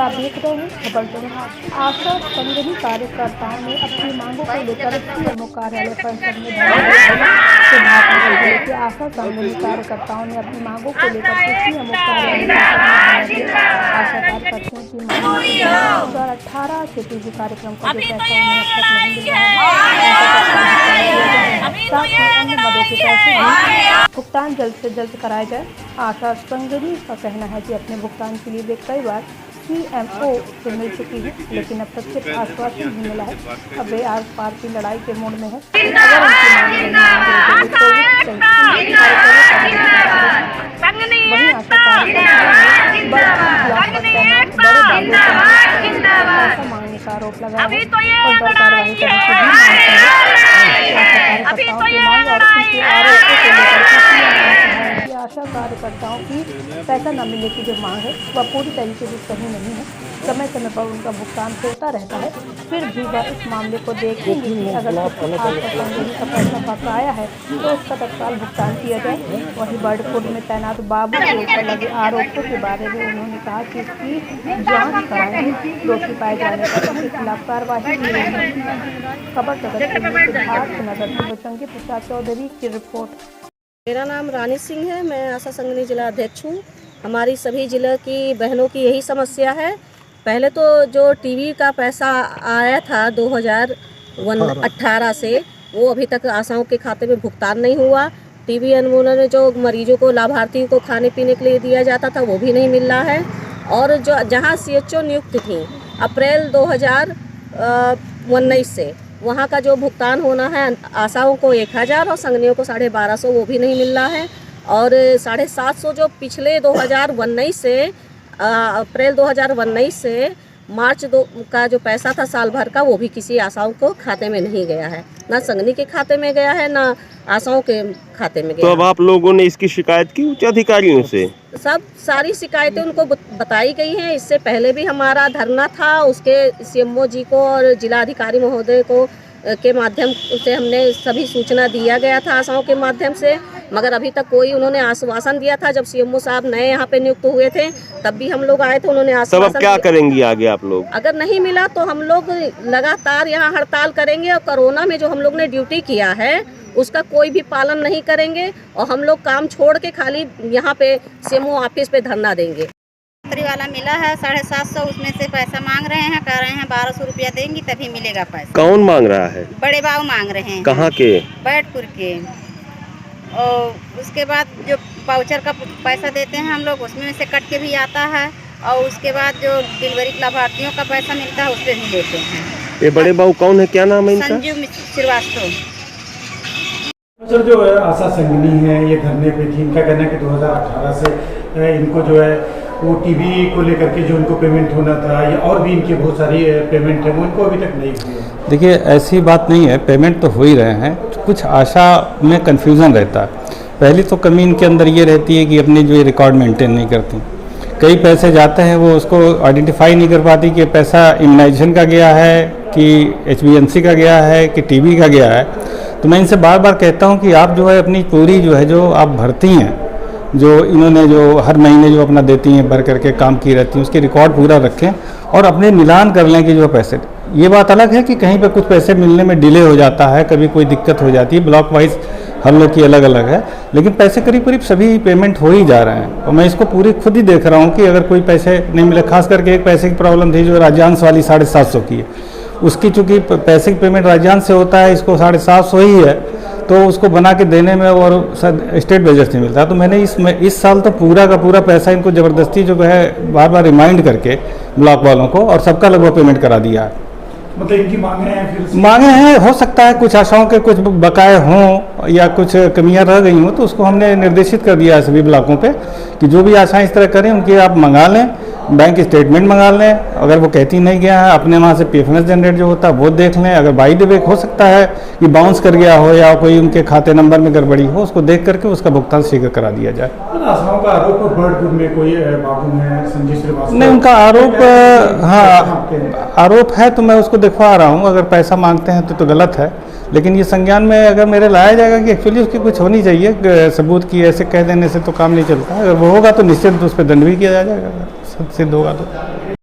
आप देख रहे हैं खबर जगह। आशा संगठन कार्यकर्ताओं ने अपनी मांगों को लेकर सीएमओ कार्यालय परिसर में जिले के आशा संगठन कार्यकर्ताओं ने अपनी मांगों को लेकर सीएमओ कार्यालय आशा कार्यकर्ताओं की मांग 2018 के टीवी कार्यक्रम का जो पैसा उन्हें अब तक नहीं मिल रहा है, साथ ही अन्य मदों के पैसे भुगतान जल्द से जल्द कराया जाए। आशा संगठन का कहना है कि अपने भुगतान के लिए वे कई बार सीएमओ से मिल चुकी है, लेकिन अब तक सिर्फ आश्वासन ही मिला है। अब वे आर पार की लड़ाई के मोड़ में है। वहीं आशा कार्यकर्ता मांगने का आरोप लगाया है और पर कार्रवाई करने की भी मांग की है। आशा कार्यकर्ताओं की पैसा न मिलने की जो मांग है वह पूरी तरीके से सही नहीं है। समय समय पर उनका भुगतान होता रहता है, फिर भी वह इस मामले को देखेंगे कि अगर आशा संगठन का पैसा बकाया है तो उसका तत्काल भुगतान किया जाए। वहीं बर्डपुर में तैनात बाबू के ऊपर लगे आरोपों के बारे में उन्होंने कहा कि इसकी जाँच कराएंगे, दोषी पाए जाने पर उनके खिलाफ कार्रवाई की जाएगी। खबर जगत नगर संगी प्रसाद चौधरी की रिपोर्ट। मेरा नाम रानी सिंह है, मैं आशा संगठन जिला अध्यक्ष हूँ। हमारी सभी जिले की बहनों की यही समस्या है। पहले तो जो टीवी का पैसा आया था 2018 से, वो अभी तक आशाओं के खाते में भुगतान नहीं हुआ। टीवी अनुमोदन जो मरीजों को लाभार्थियों को खाने पीने के लिए दिया जाता था वो भी नहीं मिल रहा है। और जो जहाँ CHO नियुक्त थी अप्रैल 2019 से, वहाँ का जो भुगतान होना है आशाओं को 1000 और संगनियों को 1250, वो भी नहीं मिल रहा है। और 750 जो पिछले 2019 से अप्रैल 2019 से मार्च का जो पैसा था साल भर का, वो भी किसी आशाओं को खाते में नहीं गया है, ना संगनी के खाते में गया है ना आशाओं के खाते में गया। तो अब आप लोगों ने इसकी शिकायत की उच्च अधिकारियों से? सारी शिकायतें उनको बताई गई हैं। इससे पहले भी हमारा धरना था, उसके CMO जी को और जिलाधिकारी महोदय को के माध्यम से हमने सभी सूचना दिया गया था आशाओं के माध्यम से, मगर अभी तक कोई उन्होंने आश्वासन दिया था। जब CMO साहब नए यहाँ पे नियुक्त हुए थे तब भी हम लोग आए थे, उन्होंने आश्वासन। अब क्या करेंगी आगे आप लोग? अगर नहीं मिला तो हम लोग लगातार यहाँ हड़ताल करेंगे और कोरोना में जो हम लोग ने ड्यूटी किया है उसका कोई भी पालन नहीं करेंगे और हम लोग काम छोड़ के खाली यहाँ पे CMO ऑफिस पे धरना देंगे। वाला मिला है 750, उसमें से पैसा मांग रहे हैं, कह रहे हैं 1200 रुपया देंगी तभी मिलेगा पैसा। कौन मांग रहा है? बड़े बाबू मांग रहे हैं। कहाँ के? बैठपुर के। और उसके बाद जो वाउचर का पैसा देते हैं हम लोग, उसमें से कट के भी आता है। और उसके बाद जो डिलीवरी लाभार्थियों का पैसा मिलता है उस पर भी लेते हैं। ये बड़े बाबू कौन है, क्या नाम है इनका? संजू श्रीवास्तव। सर, जो है आशा संगनी है ये धरने पे थी। इनका कहना है कि 2018 से इनको जो है वो टीवी को लेकर के जो इनको पेमेंट होना था या और भी इनकी बहुत सारी पेमेंट है वो इनको अभी तक नहीं हुई है। देखिए, ऐसी बात नहीं है, पेमेंट तो हो ही रहे हैं। कुछ आशा में कन्फ्यूज़न रहता है। पहली तो कमी इनके अंदर ये रहती है कि अपने जो ये रिकॉर्ड मेंटेन नहीं करती। कई पैसे जाते हैं वो उसको आइडेंटिफाई नहीं कर पाती कि पैसा इम्यूनाइजेशन का गया है कि HBNC का गया है कि टीवी का गया है। तो मैं इनसे बार बार कहता हूँ कि आप जो है अपनी पूरी जो है जो आप भरती हैं, जो इन्होंने जो हर महीने जो अपना देती हैं भर करके काम की रहती हैं, उसके रिकॉर्ड पूरा रखें और अपने मिलान कर लें कि जो पैसे। ये बात अलग है कि कहीं पे कुछ पैसे मिलने में डिले हो जाता है, कभी कोई दिक्कत हो जाती है, ब्लॉक वाइज हर लोग की अलग अलग है, लेकिन पैसे करीब करीब सभी पेमेंट हो ही जा रहे हैं। और मैं इसको पूरी खुद ही देख रहा हूँ कि अगर कोई पैसे नहीं मिले, खास करके एक पैसे की प्रॉब्लम थी जो राज्यांश वाली 750 की है, उसकी चूँकि पैसे की पेमेंट राज्यांश से होता है, इसको 750 ही है, तो उसको बना के देने में और स्टेट बजट नहीं मिलता। तो मैंने इस साल तो पूरा का पूरा पैसा इनको ज़बरदस्ती जो है बार बार रिमाइंड करके ब्लॉक वालों को और सबका लगभग पेमेंट करा दिया है। मतलब इनकी मांगे हैं, फिर मांगे हैं, हो सकता है कुछ आशाओं के कुछ बकाए हों या कुछ कमियां रह गई हों, तो उसको हमने निर्देशित कर दिया है सभी ब्लॉकों पे कि जो भी आशाएं इस तरह करें उनकी आप मंगा लें, बैंक स्टेटमेंट मंगा लें। अगर वो कहती नहीं गया है, अपने वहाँ से PFNS जनरेट जो होता है वो देख लें। अगर बाई द वे हो सकता है कि बाउंस कर गया हो या कोई उनके खाते नंबर में गड़बड़ी हो, उसको देख करके उसका भुगतान शीघ्र करा दिया जाए। आशाओं का आरोप बर्डपुर में कोई बाबू है संजय श्रीवास्तव, नहीं, उनका आरोप हाँ आरोप है, तो मैं उसको दिखवा रहा हूँ। अगर पैसा मांगते हैं तो गलत है, लेकिन ये संज्ञान में अगर मेरे लाया जाएगा कि एक्चुअली उसकी कुछ होनी चाहिए सबूत की, ऐसे कह देने से तो काम नहीं चलता। अगर वो होगा तो निश्चित उस पर दंड भी किया जाएगा, सिद्ध होगा तो।